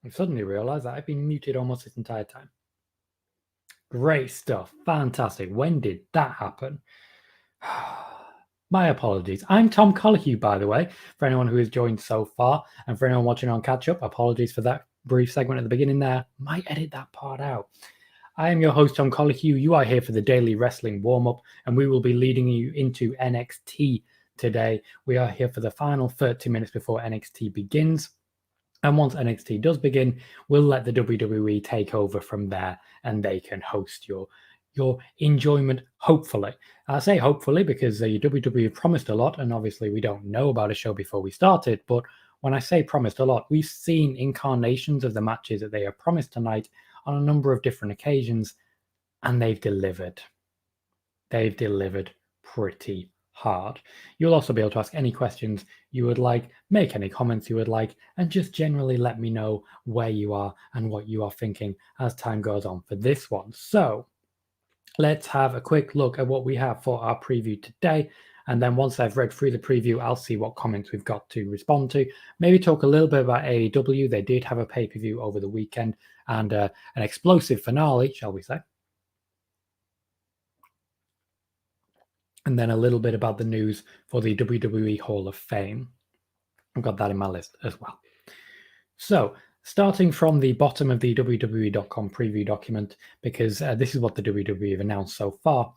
I suddenly realized that I've been muted almost this entire time. Great stuff. Fantastic. When did that happen? My apologies. I'm Tom Colohue, by the way, for anyone who has joined so far, and for anyone watching on catch-up, apologies for that brief segment at the beginning there. Might edit that part out. I am your host, Tom Colohue. You are here for the Daily Wrestling Warmup, and we will be leading you into NXT today. We are here for the final 30 minutes before NXT begins. And once NXT does begin, we'll let the WWE take over from there, and they can host your enjoyment, hopefully. I say hopefully because WWE promised a lot, and obviously we don't know about a show before we started, but when I say promised a lot, we've seen incarnations of the matches that they have promised tonight on a number of different occasions, and they've delivered. They've delivered pretty hard. You'll also be able to ask any questions you would like, make any comments you would like, and just generally let me know where you are and what you are thinking as time goes on for this one. So let's have a quick look at what we have for our preview today. And then once I've read through the preview, I'll see what comments we've got to respond to. Maybe talk a little bit about AEW. They did have a pay-per-view over the weekend and an explosive finale, shall we say. And then a little bit about the news for the WWE Hall of Fame. I've got that in my list as well. So, starting from the bottom of the WWE.com preview document, because this is what the WWE have announced so far,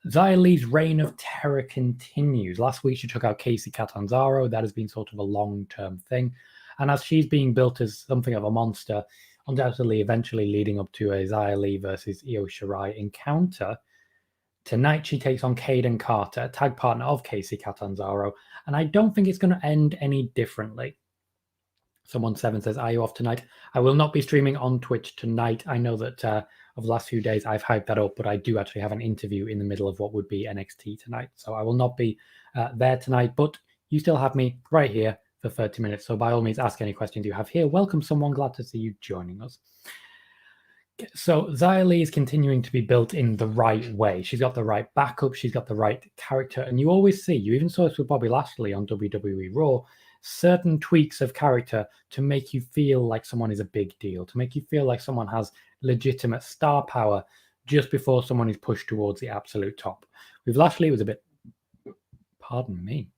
Xia Li's reign of terror continues. Last week, she took out Kacy Catanzaro. That has been sort of a long-term thing. And as she's being built as something of a monster, undoubtedly eventually leading up to a Xia Li versus Io Shirai encounter, tonight she takes on Kaden Carter, a tag partner of Kacy Catanzaro, and I don't think it's going to end any differently. Someone7 says, are you off tonight? I will not be streaming on Twitch tonight. I know that of the last few days I've hyped that up, but I do actually have an interview in the middle of what would be NXT tonight. So I will not be there tonight, but you still have me right here for 30 minutes. So by all means, ask any questions you have here. Welcome someone, glad to see you joining us. So Xia Li is continuing to be built in the right way. She's got the right backup. She's got the right character. And you always see, you even saw this with Bobby Lashley on WWE Raw, certain tweaks of character to make you feel like someone is a big deal, to make you feel like someone has legitimate star power just before someone is pushed towards the absolute top. With Lashley, it was a bit, pardon me.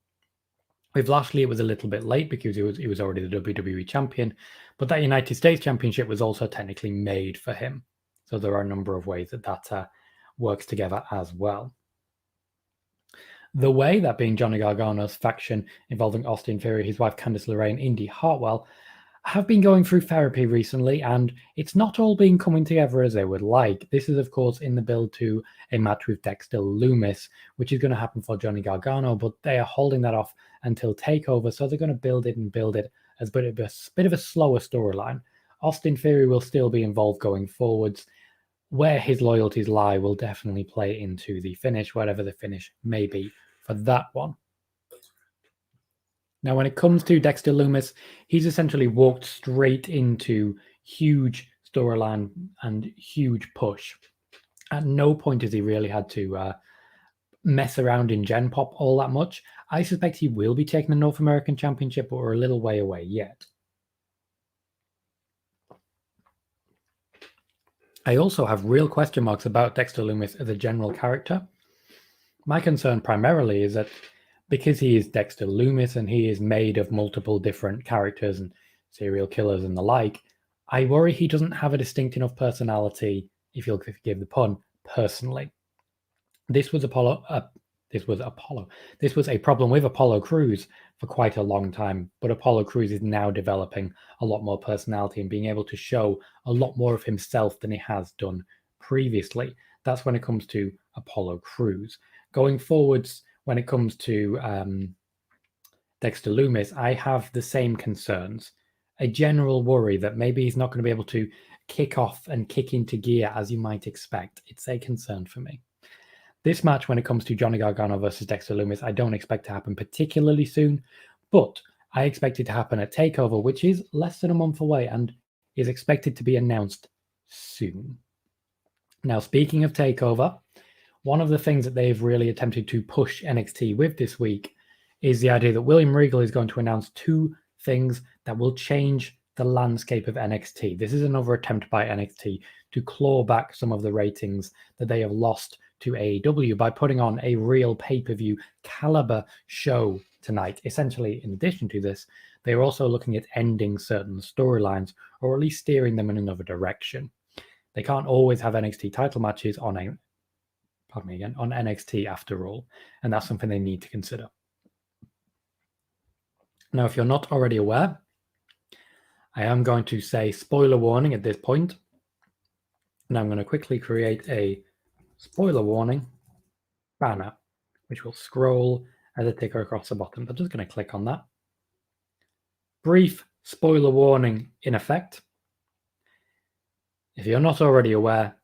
With Lashley, it was a little bit late because he was already the WWE champion, but that United States Championship was also technically made for him. So there are a number of ways that works together as well. The Way, that being Johnny Gargano's faction involving Austin Theory, his wife Candice LeRae, Indy Hartwell, have been going through therapy recently, and it's not all been coming together as they would like. This is, of course, in the build to a match with Dexter Loomis, which is going to happen for Johnny Gargano, but they are holding that off until TakeOver, so they're going to build it as a bit of a slower storyline. Austin Theory will still be involved going forwards. Where his loyalties lie will definitely play into the finish, whatever the finish may be for that one. Now, when it comes to Dexter Loomis, he's essentially walked straight into huge storyline and huge push. At no point has he really had to mess around in Gen Pop all that much. I suspect he will be taking the North American Championship, but we're a little way away yet. I also have real question marks about Dexter Loomis as a general character. My concern primarily is that because he is Dexter Loomis and he is made of multiple different characters and serial killers and the like, I worry he doesn't have a distinct enough personality, if you'll forgive the pun, personally. This was a problem with Apollo Crews for quite a long time, but Apollo Crews is now developing a lot more personality and being able to show a lot more of himself than he has done previously. That's when it comes to Apollo Crews. Going forwards, when it comes to Dexter Loomis, I have the same concerns. A general worry that maybe he's not going to be able to kick off and kick into gear as you might expect. It's a concern for me. This match, when it comes to Johnny Gargano versus Dexter Loomis, I don't expect to happen particularly soon, but I expect it to happen at TakeOver, which is less than a month away and is expected to be announced soon. Now, speaking of TakeOver, one of the things that they've really attempted to push NXT with this week is the idea that William Regal is going to announce two things that will change the landscape of NXT. This is another attempt by NXT to claw back some of the ratings that they have lost to AEW by putting on a real pay-per-view caliber show tonight. Essentially, in addition to this, they are also looking at ending certain storylines or at least steering them in another direction. They can't always have NXT title matches on NXT after all, and that's something they need to consider. Now, if you're not already aware, I am going to say spoiler warning at this point, and I'm going to quickly create a spoiler warning banner, which will scroll as a ticker across the bottom. I'm just going to click on that. Brief spoiler warning in effect. If you're not already aware,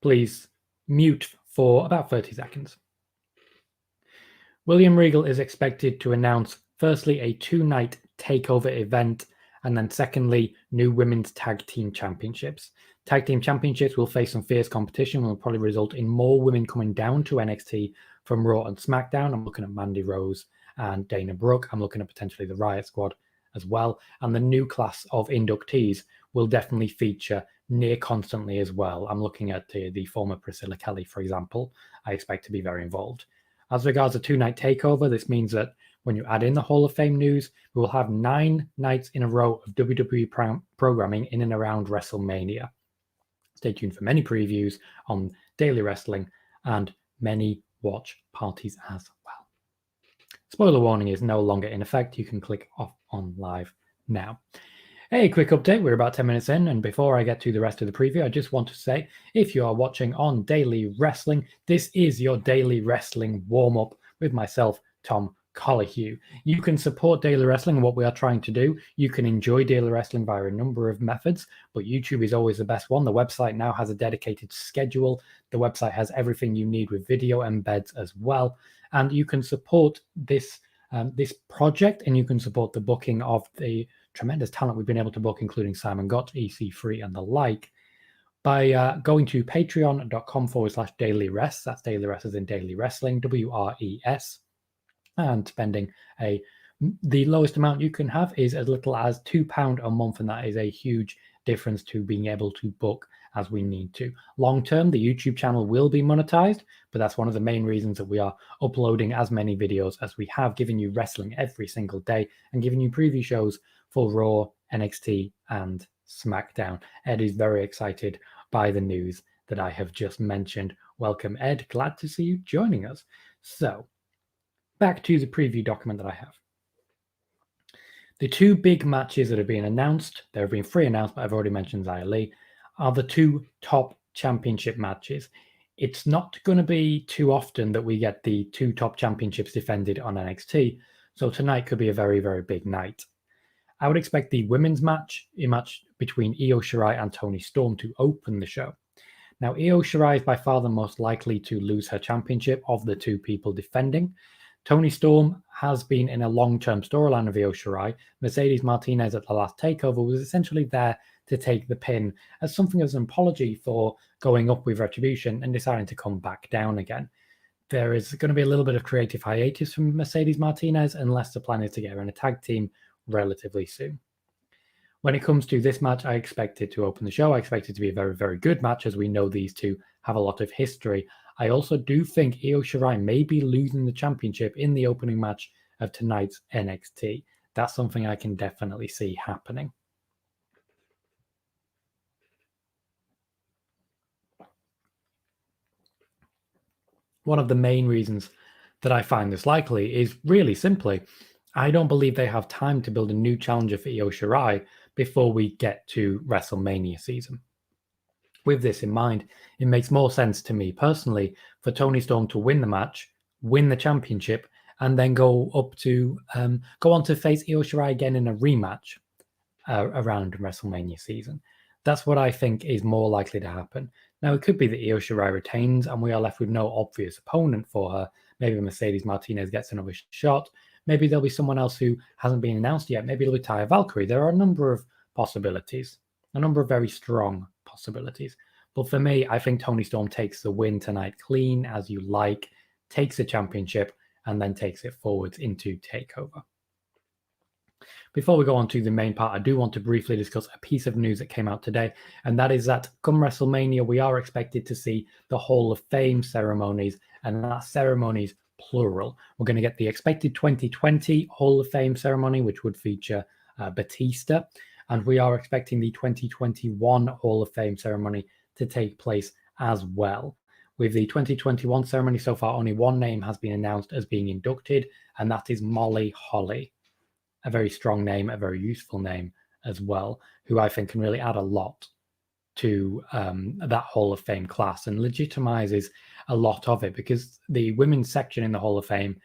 please mute for about 30 seconds. William Regal is expected to announce, firstly, a 2-night takeover event, and then secondly, new women's tag team championships. Tag team championships will face some fierce competition and will probably result in more women coming down to NXT from Raw and SmackDown. I'm looking at Mandy Rose and Dana Brooke. I'm looking at potentially the Riot Squad as well. And the new class of inductees will definitely feature near constantly as well. I'm looking at the former Priscilla Kelly, for example. I expect to be very involved. As regards a 2-night takeover, this means that when you add in the Hall of Fame news, we will have 9 nights in a row of WWE programming in and around WrestleMania. Stay tuned for many previews on Daily Wrestling and many watch parties as well. Spoiler warning is no longer in effect. You can click off on live now. Hey, quick update. We're about 10 minutes in, and before I get to the rest of the preview, I just want to say, if you are watching on Daily Wrestling, this is your Daily Wrestling Warmup with myself, Tom Colohue. You can support Daily Wrestling and what we are trying to do. You can enjoy Daily Wrestling via a number of methods, but YouTube is always the best one. The website now has a dedicated schedule. The website has everything you need with video embeds as well, and you can support this project, and you can support the booking of the tremendous talent we've been able to book, including Simon Gott, EC3, and the like, by going to patreon.com/dailyrest. That's Daily Rest as in Daily Wrestling, WRES, and spending the lowest amount you can have is as little as £2 a month, and that is a huge difference to being able to book as we need to. Long term, the YouTube channel will be monetized, but that's one of the main reasons that we are uploading as many videos as we have, giving you wrestling every single day and giving you preview shows for Raw, NXT, and SmackDown. Ed is very excited by the news that I have just mentioned. Welcome, Ed. Glad to see you joining us. So, back to the preview document that I have. The 2 big matches that have been announced, there have been 3 announced, but I've already mentioned Xia Li, are the 2 top championship matches. It's not going to be too often that we get the 2 top championships defended on NXT, so tonight could be a very, very big night. I would expect the women's match, a match between Io Shirai and Toni Storm, to open the show. Now, Io Shirai is by far the most likely to lose her championship of the 2 people defending. Toni Storm has been in a long-term storyline of Io Shirai. Mercedes Martinez at the last takeover was essentially there to take the pin as something as an apology for going up with Retribution and deciding to come back down again. There is going to be a little bit of creative hiatus from Mercedes Martinez unless the plan is to get her in a tag team relatively soon. When it comes to this match, I expect it to open the show. I expect it to be a very, very good match, as we know these 2 have a lot of history. I also do think Io Shirai may be losing the championship in the opening match of tonight's NXT. That's something I can definitely see happening. One of the main reasons that I find this likely is really simply, I don't believe they have time to build a new challenger for Io Shirai before we get to WrestleMania season. With this in mind, it makes more sense to me personally for Toni Storm to win the match, win the championship, and then go on to face Io Shirai again in a rematch around WrestleMania season. That's what I think is more likely to happen. Now, it could be that Io Shirai retains and we are left with no obvious opponent for her. Maybe Mercedes Martinez gets another shot. Maybe there'll be someone else who hasn't been announced yet. Maybe it'll be Taya Valkyrie. There are a number of possibilities, a number of very strong possibilities. But for me, I think Toni Storm takes the win tonight clean as you like, takes the championship, and then takes it forwards into TakeOver. before we go on to the main part, I do want to briefly discuss a piece of news that came out today, and that is that come WrestleMania, we are expected to see the Hall of Fame ceremonies, and that ceremonies plural. We're going to get the expected 2020 Hall of Fame ceremony, which would feature Batista, and we are expecting the 2021 Hall of Fame ceremony to take place as well. With the 2021 ceremony so far, only one name has been announced as being inducted, and that is Molly Holly. A very strong name, a very useful name as well, who I think can really add a lot to that Hall of Fame class and legitimizes a lot of it, because the women's section in the Hall of Fame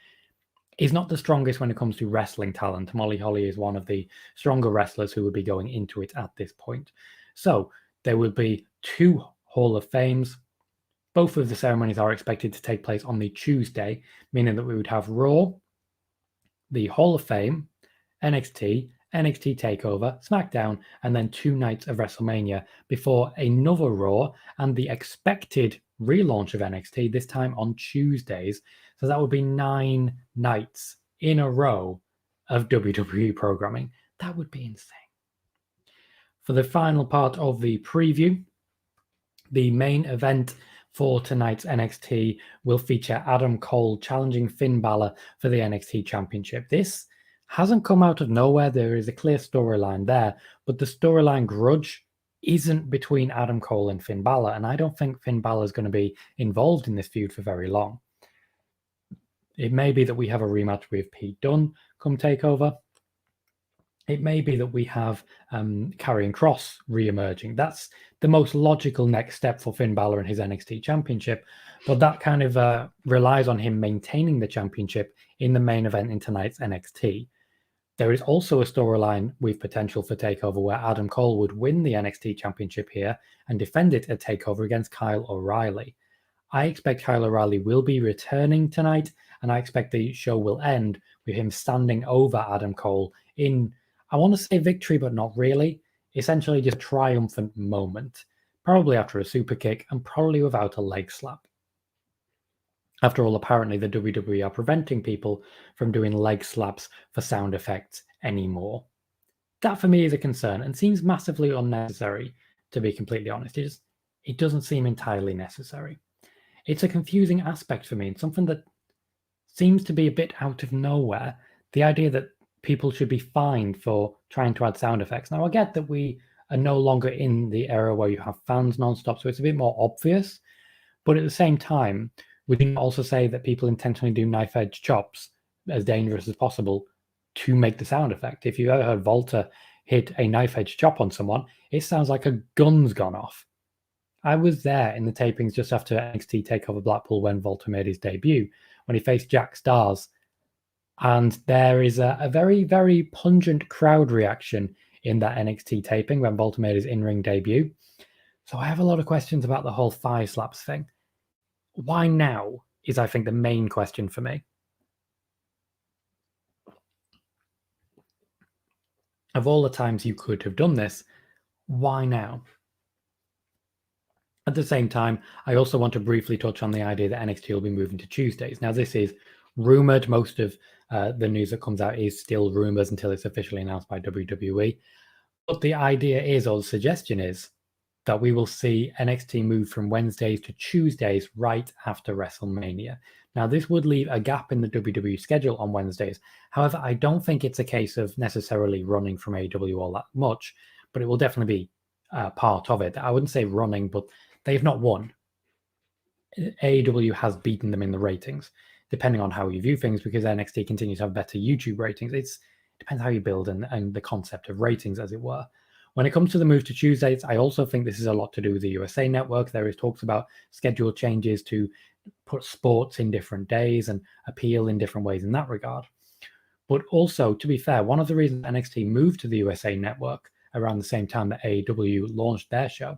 is not the strongest when it comes to wrestling talent. Molly Holly is one of the stronger wrestlers who would be going into it at this point. So there will be 2 Hall of Fames. Both of the ceremonies are expected to take place on the Tuesday, meaning that we would have Raw, the Hall of Fame, NXT, NXT TakeOver, SmackDown, and then 2 nights of WrestleMania before another Raw and the expected relaunch of NXT, this time on Tuesdays. So that would be 9 nights in a row of WWE programming. That would be insane. For the final part of the preview, the main event for tonight's NXT will feature Adam Cole challenging Finn Balor for the NXT Championship. This hasn't come out of nowhere. There is a clear storyline there, but the storyline grudge isn't between Adam Cole and Finn Balor, and I don't think Finn Balor is going to be involved in this feud for very long. It may be that we have a rematch with Pete Dunne come TakeOver. It may be that we have Karrion Kross re-emerging. That's the most logical next step for Finn Balor and his NXT Championship, but that kind of relies on him maintaining the championship in the main event in tonight's NXT. There is also a storyline with potential for TakeOver where Adam Cole would win the NXT Championship here and defend it at TakeOver against Kyle O'Reilly. I expect Kyle O'Reilly will be returning tonight, and I expect the show will end with him standing over Adam Cole in, I want to say victory, but not really. Essentially just a triumphant moment, probably after a super kick and probably without a leg slap. After all, apparently the WWE are preventing people from doing leg slaps for sound effects anymore. That for me is a concern and seems massively unnecessary, to be completely honest. It doesn't seem entirely necessary. It's a confusing aspect for me and something that seems to be a bit out of nowhere. The idea that people should be fined for trying to add sound effects. Now, I get that we are no longer in the era where you have fans nonstop, so it's a bit more obvious. But at the same time, we can also say that people intentionally do knife-edge chops as dangerous as possible to make the sound effect. If you've ever heard Volta hit a knife-edge chop on someone, it sounds like a gun's gone off. I was there in the tapings just after NXT TakeOver Blackpool when Volta made his debut, when he faced Jack Stars. And there is a very, very pungent crowd reaction in that NXT taping when Volta made his in-ring debut. So I have a lot of questions about the whole thigh slaps thing. Why now is, I think, the main question for me. Of all the times you could have done this, why now? At the same time, I also want to briefly touch on the idea that NXT will be moving to Tuesdays. Now, this is rumored. Most of the news that comes out is still rumors until it's officially announced by WWE. But the idea is, or the suggestion is, that we will see NXT move from Wednesdays to Tuesdays right after WrestleMania. Now, this would leave a gap in the WWE schedule on Wednesdays. However, I don't think it's a case of necessarily running from AEW all that much, but it will definitely be part of it. I wouldn't say running, but they've not won. AEW has beaten them in the ratings, depending on how you view things, because NXT continues to have better YouTube ratings. It depends how you build and the concept of ratings, as it were. When it comes to the move to Tuesdays, I also think this is a lot to do with the USA Network. There is talks about schedule changes to put sports in different days and appeal in different ways in that regard. But also, to be fair, one of the reasons NXT moved to the USA Network around the same time that AEW launched their show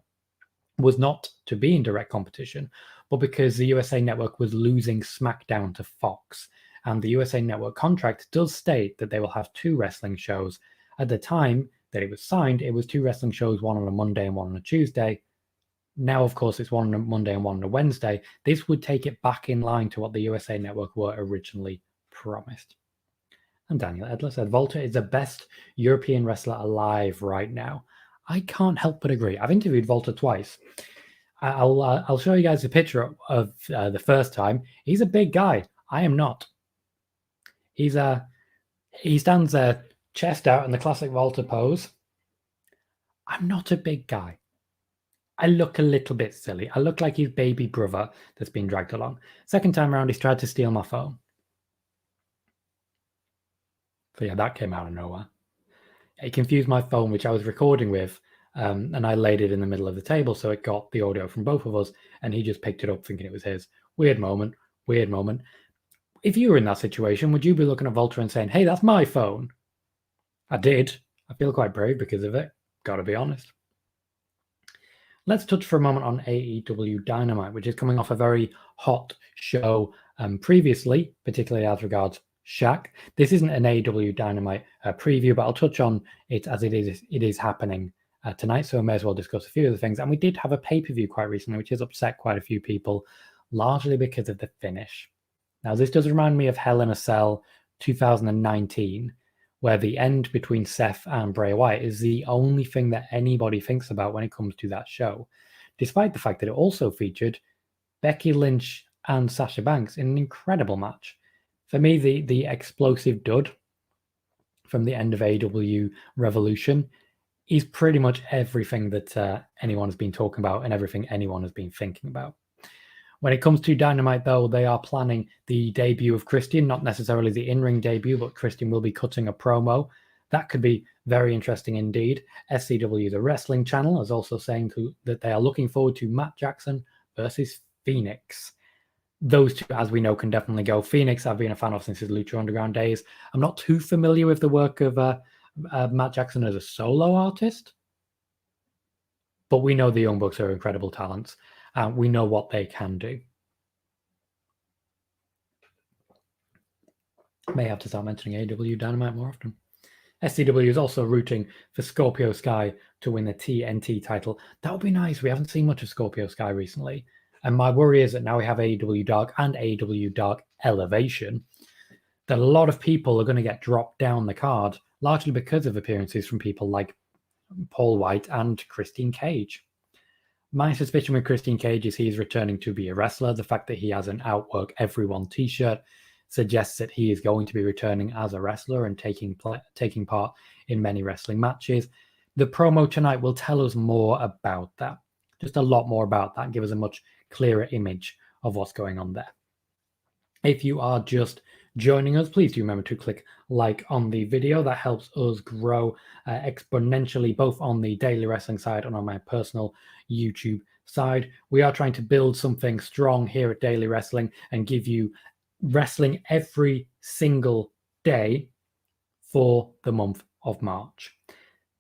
was not to be in direct competition, but because the USA Network was losing SmackDown to Fox. And the USA Network contract does state that they will have 2 wrestling shows. At the time that it was signed, it was 2 wrestling shows, one on a Monday and one on a Tuesday. Now, of course, it's one on a Monday and one on a Wednesday. This would take it back in line to what the USA Network were originally promised. And Daniel Edler said, Walter is the best European wrestler alive right now. I can't help but agree. I've interviewed Walter twice. I'll show you guys a picture of the first time. He's a big guy. I am not. He stands there, chest out in the classic Walter pose. I'm not a big guy. I look a little bit silly. I look like his baby brother that's been dragged along. Second time around, he's tried to steal my phone. So yeah, that came out of nowhere. He confused my phone, which I was recording with, and I laid it in the middle of the table, so it got the audio from both of us, and he just picked it up thinking it was his. Weird moment. If you were in that situation, would you be looking at Walter and saying, hey, that's my phone? I did. I feel quite brave because of it. Gotta be honest. Let's touch for a moment on AEW Dynamite, which is coming off a very hot show previously, particularly as regards Shaq. This isn't an AEW Dynamite preview, but I'll touch on it as it is happening tonight, so I may as well discuss a few of the things. And we did have a pay-per-view quite recently, which has upset quite a few people, largely because of the finish. Now, this does remind me of Hell in a Cell 2019, where the end between Seth and Bray Wyatt is the only thing that anybody thinks about when it comes to that show, despite the fact that it also featured Becky Lynch and Sasha Banks in an incredible match. For me, the explosive dud from the end of AEW Revolution is pretty much everything that anyone has been talking about and everything anyone has been thinking about. When it comes to Dynamite, though, they are planning the debut of Christian, not necessarily the in-ring debut, but Christian will be cutting a promo. That could be very interesting indeed. SCW, the wrestling channel, is also saying that they are looking forward to Matt Jackson versus Phoenix. Those two, as we know, can definitely go. Phoenix, I've been a fan of since his Lucha Underground days. I'm not too familiar with the work of Matt Jackson as a solo artist, but we know the Young Bucks are incredible talents. We know what they can do. May have to start mentioning AEW Dynamite more often. SCW is also rooting for Scorpio Sky to win the TNT title. That would be nice. We haven't seen much of Scorpio Sky recently. And my worry is that now we have AEW Dark and AEW Dark Elevation, that a lot of people are going to get dropped down the card, largely because of appearances from people like Paul White and Christine Cage. My suspicion with Christine Cage is he is returning to be a wrestler. The fact that he has an Outwork Everyone t-shirt suggests that he is going to be returning as a wrestler and taking part in many wrestling matches. The promo tonight will tell us more about that, just a lot more about that, and give us a much clearer image of what's going on there. If you are just joining us, please do remember to click like on the video. That helps us grow exponentially, both on the Daily Wrestling side and on my personal YouTube side. We are trying to build something strong here at Daily Wrestling and give you wrestling every single day for the month of March.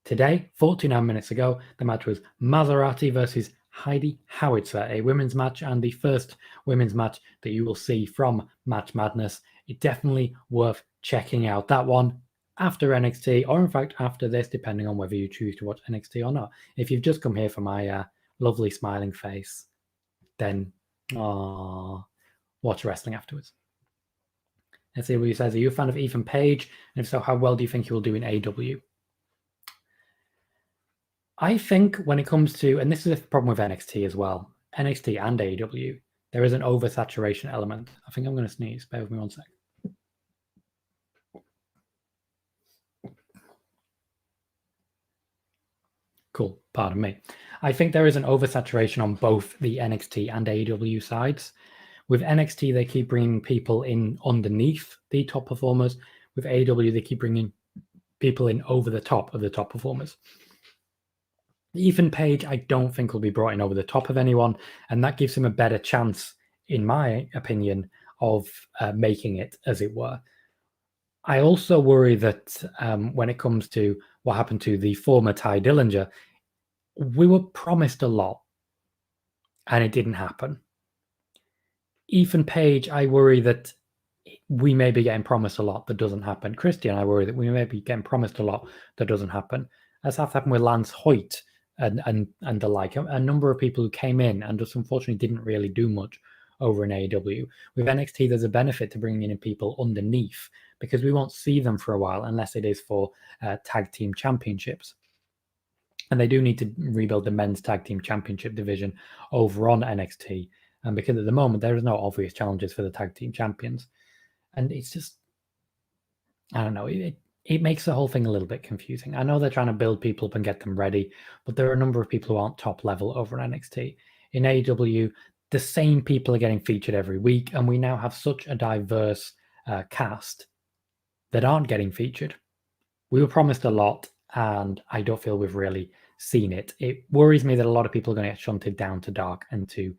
Today, 49 minutes ago, the match was Maserati versus Heidi Howitzer, a women's match and the first women's match that you will see from Match Madness. It's definitely worth checking out that one after NXT, or in fact after this, depending on whether you choose to watch NXT or not. If you've just come here for my lovely smiling face, then watch wrestling afterwards. Let's see what he says. Are you a fan of Ethan Page? And if so, how well do you think he will do in AEW? I think when it comes to, and this is a problem with NXT as well, NXT and AEW, there is an oversaturation element. I think I'm going to sneeze. Bear with me 1 sec. Cool. Pardon me. I think there is an oversaturation on both the NXT and AEW sides. With NXT, they keep bringing people in underneath the top performers. With AEW, they keep bringing people in over the top of the top performers. Ethan Page, I don't think will be brought in over the top of anyone, and that gives him a better chance, in my opinion, of making it, as it were. I also worry that when it comes to what happened to the former Ty Dillinger, we were promised a lot, and it didn't happen. Ethan Page, I worry that we may be getting promised a lot that doesn't happen. Christian, I worry that we may be getting promised a lot that doesn't happen. As has happened with Lance Hoyt and the like. A number of people who came in and just unfortunately didn't really do much over in AEW. With NXT, there's a benefit to bringing in people underneath because we won't see them for a while unless it is for tag team championships. And they do need to rebuild the men's tag team championship division over on NXT. And because at the moment, there is no obvious challenges for the tag team champions. And it's just, I don't know, it makes the whole thing a little bit confusing. I know they're trying to build people up and get them ready, but there are a number of people who aren't top level over in NXT. In AEW, the same people are getting featured every week, and we now have such a diverse cast that aren't getting featured. We were promised a lot, and I don't feel we've really seen it. It worries me that a lot of people are going to get shunted down to Dark and to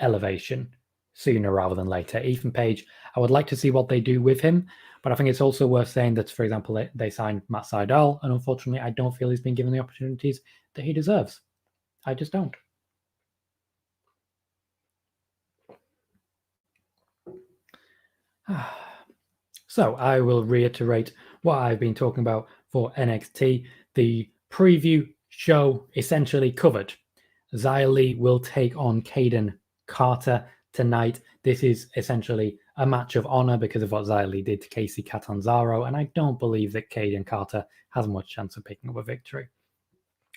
Elevation sooner rather than later. Ethan Page, I would like to see what they do with him, but I think it's also worth saying that, for example, they signed Matt Sydal, and unfortunately, I don't feel he's been given the opportunities that he deserves. I just don't. So I will reiterate what I've been talking about for NXT. The preview show essentially covered. Xia Li will take on Caden Carter tonight. This is essentially a match of honor because of what Xia Li did to Casey Catanzaro, and I don't believe that Caden Carter has much chance of picking up a victory.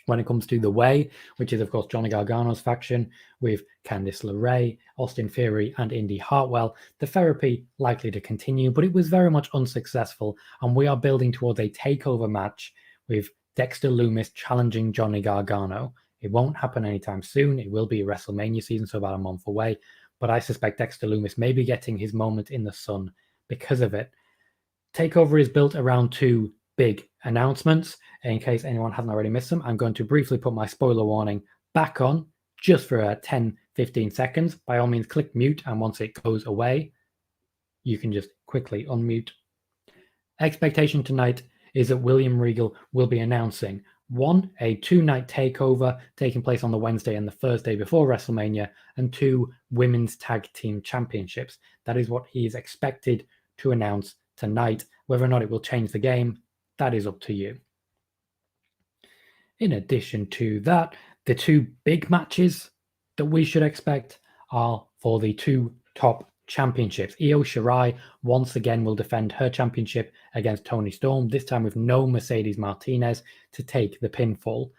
When it comes to The Way, which is, of course, Johnny Gargano's faction with Candice LeRae, Austin Theory, and Indy Hartwell, the therapy likely to continue, but it was very much unsuccessful, and we are building towards a takeover match with Dexter Loomis challenging Johnny Gargano. It won't happen anytime soon. It will be WrestleMania season, so about a month away, but I suspect Dexter Loomis may be getting his moment in the sun because of it. Takeover is built around two big announcements. In case anyone hasn't already missed them, I'm going to briefly put my spoiler warning back on just for 10-15 seconds. By all means, click mute, and once it goes away, you can just quickly unmute. Expectation tonight is that William Regal will be announcing a 2-night takeover taking place on the Wednesday and the Thursday before WrestleMania, and 2 women's tag team championships. That is what he is expected to announce tonight. Whether or not it will change the game, that is up to you. In addition to that, the 2 big matches that we should expect are for the 2 top championships. Io Shirai once again will defend her championship against Toni Storm, this time with no Mercedes Martinez to take the pinfall.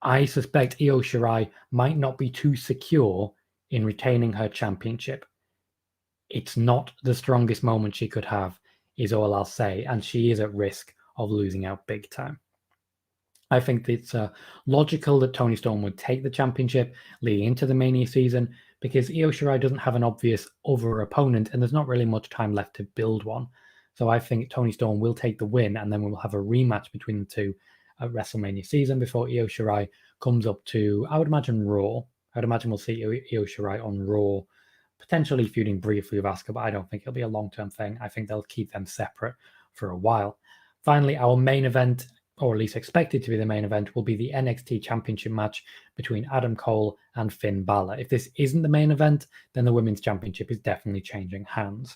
I suspect Io Shirai might not be too secure in retaining her championship. It's not the strongest moment she could have, is all I'll say, and she is at risk of losing out big time. I think it's logical that Toni Storm would take the championship leading into the Mania season, because Io Shirai doesn't have an obvious other opponent, and there's not really much time left to build one. So I think Toni Storm will take the win, and then we will have a rematch between the 2 at WrestleMania season before Io Shirai comes up to, I would imagine, Raw. I would imagine we'll see Io Shirai on Raw, potentially feuding briefly with Asuka, but I don't think it'll be a long-term thing. I think they'll keep them separate for a while. Finally, our main event, or at least expected to be the main event, will be the NXT Championship match between Adam Cole and Finn Balor. If this isn't the main event, then the Women's Championship is definitely changing hands.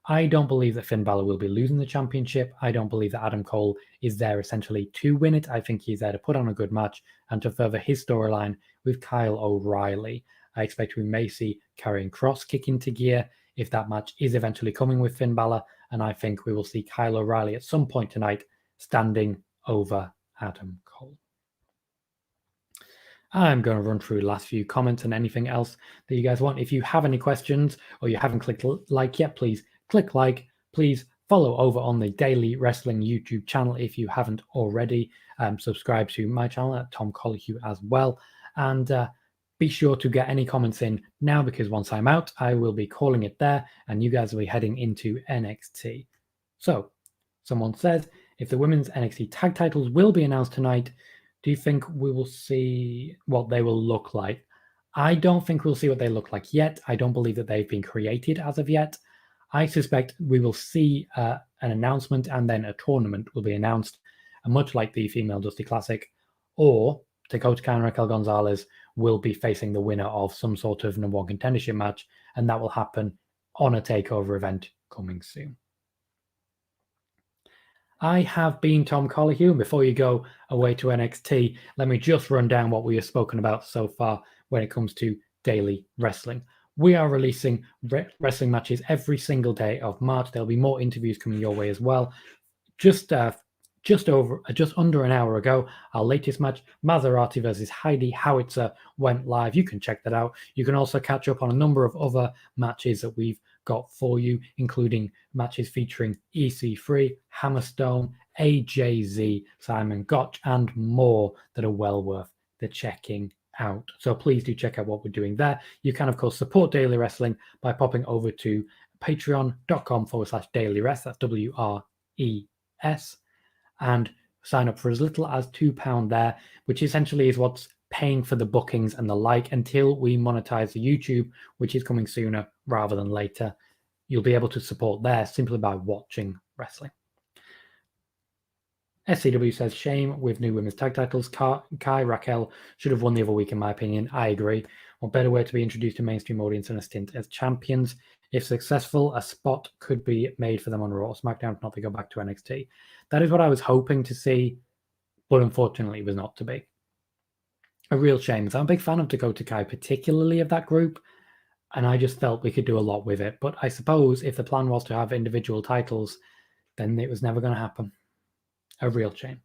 I don't believe that Finn Balor will be losing the championship. I don't believe that Adam Cole is there essentially to win it. I think he's there to put on a good match and to further his storyline with Kyle O'Reilly. I expect we may see Karrion Kross kick into gear if that match is eventually coming with Finn Balor, and I think we will see Kyle O'Reilly at some point tonight standing over Adam Cole. I'm going to run through the last few comments and anything else that you guys want. If you have any questions or you haven't clicked like yet, please click like. Please follow over on the Daily Wrestling YouTube channel if you haven't already. Subscribe to my channel at Tom Colohue as well. And be sure to get any comments in now, because once I'm out, I will be calling it there and you guys will be heading into NXT. So, someone says, if the women's NXT tag titles will be announced tonight, do you think we will see what they will look like? I don't think we'll see what they look like yet. I don't believe that they've been created as of yet. I suspect we will see an announcement and then a tournament will be announced, much like the Female Dusty Classic, or Dakota Kai and Raquel Gonzalez will be facing the winner of some sort of number 1 contendership match, and that will happen on a takeover event coming soon. I have been Tom Colohue, and before you go away to NXT, let me just run down what we have spoken about so far when it comes to daily wrestling. We are releasing wrestling matches every single day of March. There'll be more interviews coming your way as well. Just under an hour ago, our latest match, Maserati versus Heidi Howitzer, went live. You can check that out. You can also catch up on a number of other matches that we've got for you, including matches featuring EC3, Hammerstone, AJZ, Simon Gotch, and more that are well worth the checking out. So please do check out what we're doing there. You can, of course, support Daily Wrestling by popping over to patreon.com/dailyrest. That's WRES. And sign up for as little as £2 there, which essentially is what's paying for the bookings and the like until we monetize the YouTube, which is coming sooner rather than later. You'll be able to support there simply by watching wrestling. SCW says, shame with new women's tag titles. Kai Raquel should have won the other week, in my opinion. I agree. What better way to be introduced to mainstream audience than a stint as champions? If successful, a spot could be made for them on Raw or SmackDown, if not they go back to NXT. That is what I was hoping to see, but unfortunately it was not to be. A real shame. I'm a big fan of Dakota Kai, particularly of that group, and I just felt we could do a lot with it. But I suppose if the plan was to have individual titles, then it was never going to happen. A real shame.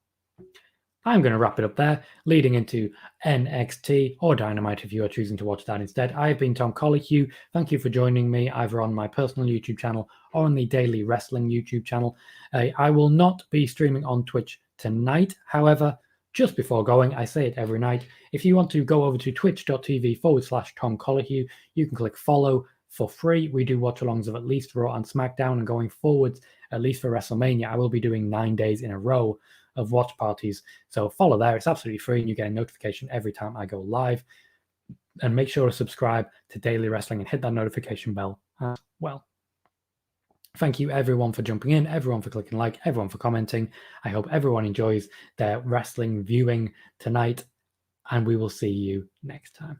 I'm going to wrap it up there, leading into NXT or Dynamite if you are choosing to watch that instead. I've been Tom Colohue. Thank you for joining me either on my personal YouTube channel or on the Daily Wrestling YouTube channel. I will not be streaming on Twitch tonight. However, just before going, I say it every night. If you want to go over to twitch.tv/Tom Colohue, you can click follow for free. We do watch-alongs of at least Raw and SmackDown, and going forwards, at least for WrestleMania, I will be doing 9 days in a row of watch parties. So follow there. It's absolutely free, and you get a notification every time I go live. And make sure to subscribe to Daily Wrestling and hit that notification bell as well. Thank you, everyone, for jumping in, everyone for clicking like, everyone for commenting. I hope everyone enjoys their wrestling viewing tonight, and we will see you next time.